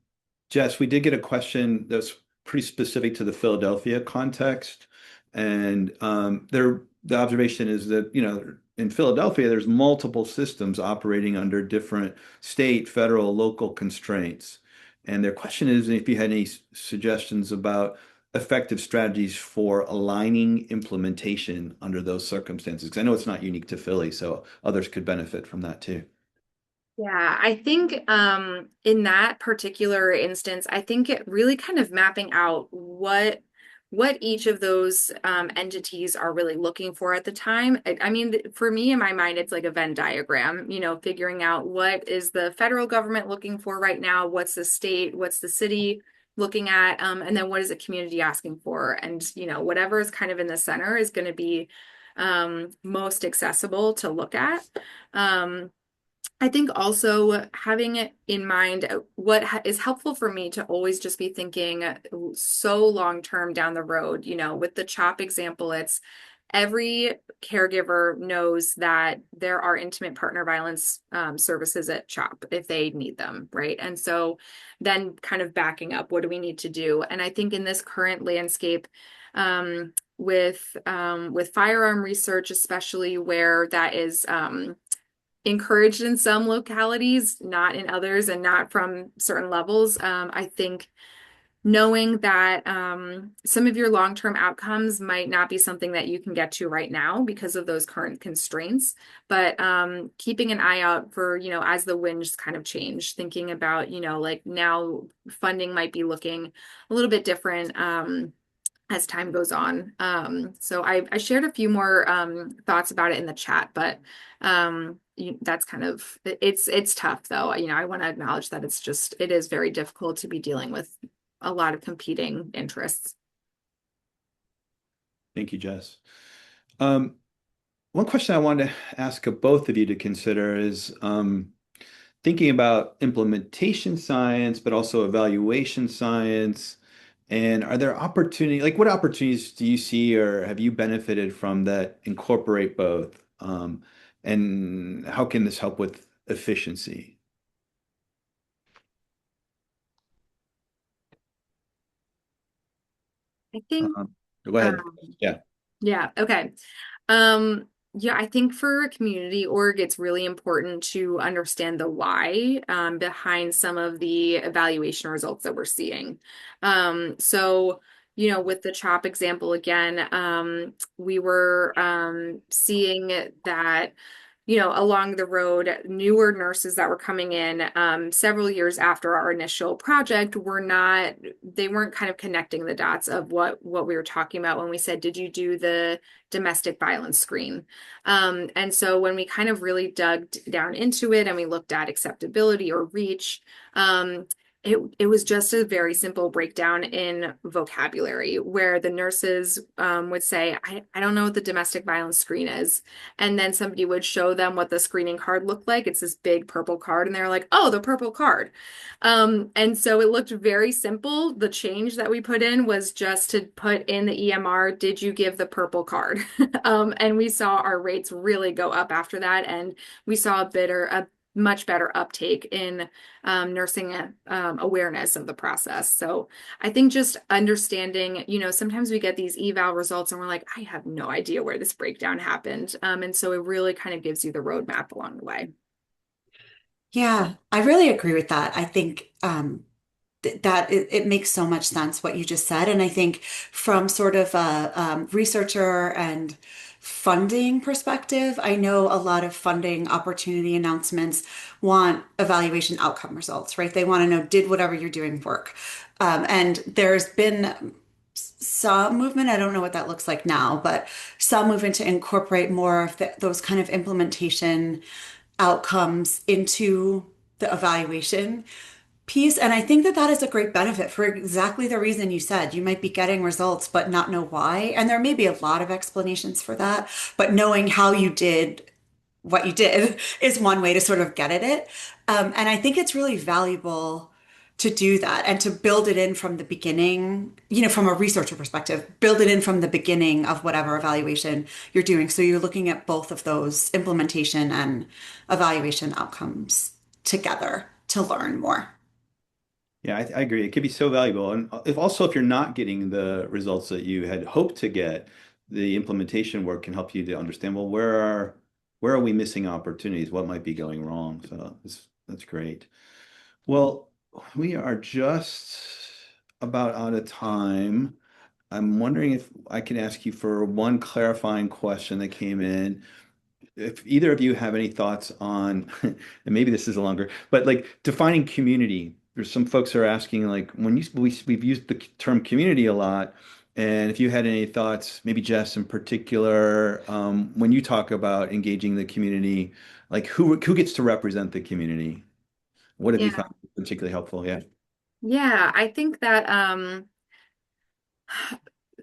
Jess, we did get a question that's pretty specific to the Philadelphia context. And the observation is that, in Philadelphia, there's multiple systems operating under different state, federal, local constraints. And their question is if you had any suggestions about effective strategies for aligning implementation under those circumstances. Because I know it's not unique to Philly, so others could benefit from that too. Yeah, I think in that particular instance, I think it really kind of mapping out what each of those entities are really looking for at the time. I mean, for me in my mind, it's like a Venn diagram, figuring out what is the federal government looking for right now, what's the state, what's the city looking at, and then what is the community asking for, and whatever is kind of in the center is going to be most accessible to look at. I think also having it in mind, what is helpful for me to always just be thinking so long term down the road. With the CHOP example, it's every caregiver knows that there are intimate partner violence services at CHOP if they need them, right? And so then kind of backing up, what do we need to do? And I think in this current landscape, with firearm research, especially where that is encouraged in some localities, not in others, and not from certain levels. I think knowing that some of your long-term outcomes might not be something that you can get to right now because of those current constraints, but keeping an eye out for, as the winds kind of change, thinking about, like now funding might be looking a little bit different. As time goes on. So I shared a few more thoughts about it in the chat, but that's kind of, it's tough though. I want to acknowledge that it is very difficult to be dealing with a lot of competing interests. Thank you, Jess. One question I wanted to ask of both of you to consider is thinking about implementation science, but also evaluation science. And are there what opportunities do you see or have you benefited from that incorporate both? And how can this help with efficiency? I think, Go ahead. um, Yeah. yeah, okay. Um, yeah, I think for a community org, it's really important to understand the why behind some of the evaluation results that we're seeing. So, with the CHOP example again, we were seeing that along the road, newer nurses that were coming in several years after our initial project they weren't kind of connecting the dots of what we were talking about when we said, did you do the domestic violence screen? And so when we kind of really dug down into it and we looked at acceptability or reach, it was just a very simple breakdown in vocabulary where the nurses would say, I don't know what the domestic violence screen is. And then somebody would show them what the screening card looked like. It's this big purple card, and they're like, oh, the purple card. And so it looked very simple. The change that we put in was just to put in the EMR, did you give the purple card? And we saw our rates really go up after that. And we saw a much better uptake in nursing awareness of the process. So I think just understanding, sometimes we get these eval results and we're like, I have no idea where this breakdown happened. And so it really kind of gives you the roadmap along the way. Yeah, I really agree with that. I think that it makes so much sense what you just said. And I think from sort of a researcher and funding perspective, I know a lot of funding opportunity announcements want evaluation outcome results, right? They want to know, did whatever you're doing work? And there's been some movement, I don't know what that looks like now, but some movement to incorporate more of those kind of implementation outcomes into the evaluation piece. And I think that that is a great benefit for exactly the reason you said. You might be getting results, but not know why. And there may be a lot of explanations for that, but knowing how you did what you did is one way to sort of get at it. And I think it's really valuable to do that and to build it in from the beginning, from a researcher perspective, build it in from the beginning of whatever evaluation you're doing. So you're looking at both of those implementation and evaluation outcomes together to learn more. Yeah, I agree. It could be so valuable. And if you're not getting the results that you had hoped to get, the implementation work can help you to understand, well, where are we missing opportunities? What might be going wrong? So that's great. Well, we are just about out of time. I'm wondering if I can ask you for one clarifying question that came in. If either of you have any thoughts on, and maybe this is a longer, but like defining community. There's some folks who are asking, like, we've used the term community a lot, and if you had any thoughts, maybe Jess in particular, when you talk about engaging the community, like who gets to represent the community? What have you Yeah. found particularly helpful? Yeah. Yeah, I think that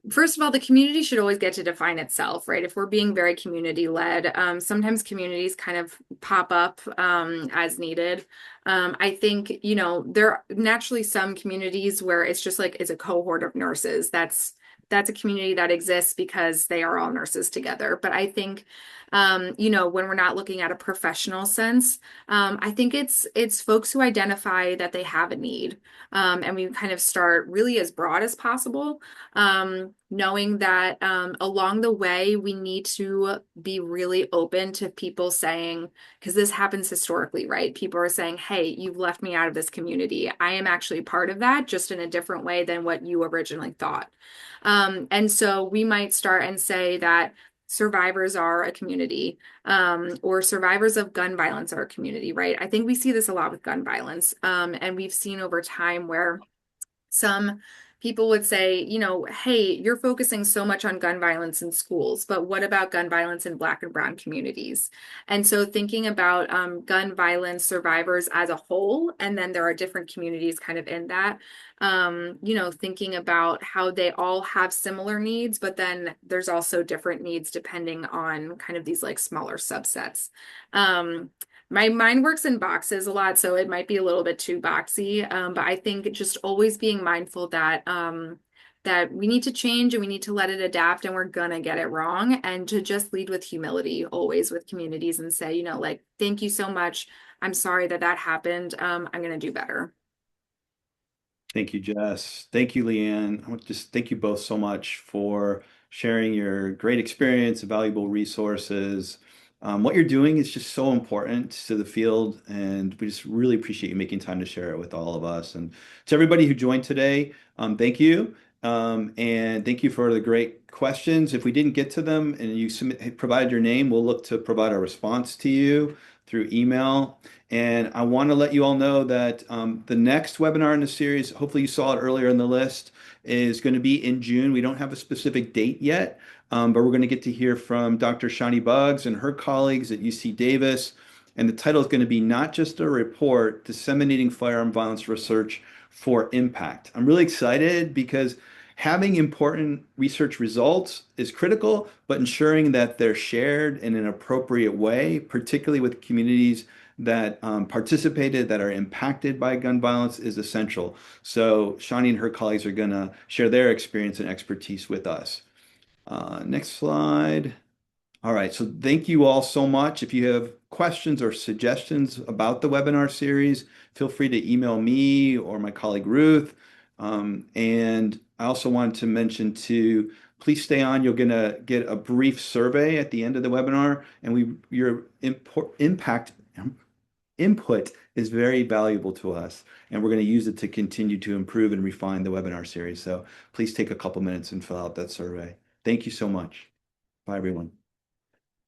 first of all, the community should always get to define itself, right? If we're being very community led, sometimes communities kind of pop up as needed. I think, there are naturally some communities where it's just like it's a cohort of nurses. That's a community that exists because they are all nurses together. But I think, when we're not looking at a professional sense, I think it's folks who identify that they have a need, and we kind of start really as broad as possible, knowing that along the way, we need to be really open to people saying, because this happens historically, right? People are saying, hey, you've left me out of this community. I am actually part of that, just in a different way than what you originally thought. And so we might start and say that survivors are a community, or survivors of gun violence are a community, right? I think we see this a lot with gun violence. And we've seen over time where some people would say, hey, you're focusing so much on gun violence in schools, but what about gun violence in Black and Brown communities? And so thinking about gun violence survivors as a whole, and then there are different communities kind of in that, thinking about how they all have similar needs, but then there's also different needs depending on kind of these like smaller subsets. My mind works in boxes a lot, so it might be a little bit too boxy. But I think just always being mindful that that we need to change and we need to let it adapt and we're gonna get it wrong, and to just lead with humility always with communities and say, like, thank you so much. I'm sorry that that happened. I'm gonna do better. Thank you, Jess. Thank you, Leanne. I want to just thank you both so much for sharing your great experience, valuable resources. What you're doing is just so important to the field, and we just really appreciate you making time to share it with all of us. And to everybody who joined today, thank you. And thank you for the great questions. If we didn't get to them and you provided your name, we'll look to provide a response to you through email. And I want to let you all know that the next webinar in the series, hopefully you saw it earlier in the list, is going to be in June. We don't have a specific date yet, but we're going to get to hear from Dr. Shani Buggs and her colleagues at UC Davis. And the title is going to be Not Just a Report, Disseminating Firearm Violence Research for Impact. I'm really excited because having important research results is critical, but ensuring that they're shared in an appropriate way, particularly with communities that participated, that are impacted by gun violence, is essential. So Shani and her colleagues are going to share their experience and expertise with us. Next slide. All right, so thank you all so much. If you have questions or suggestions about the webinar series, feel free to email me or my colleague Ruth. And I also wanted to mention to please stay on. You're gonna get a brief survey at the end of the webinar, and your input is very valuable to us, and we're going to use it to continue to improve and refine the webinar series. So please take a couple minutes and fill out that survey. Thank you so much. Bye, everyone.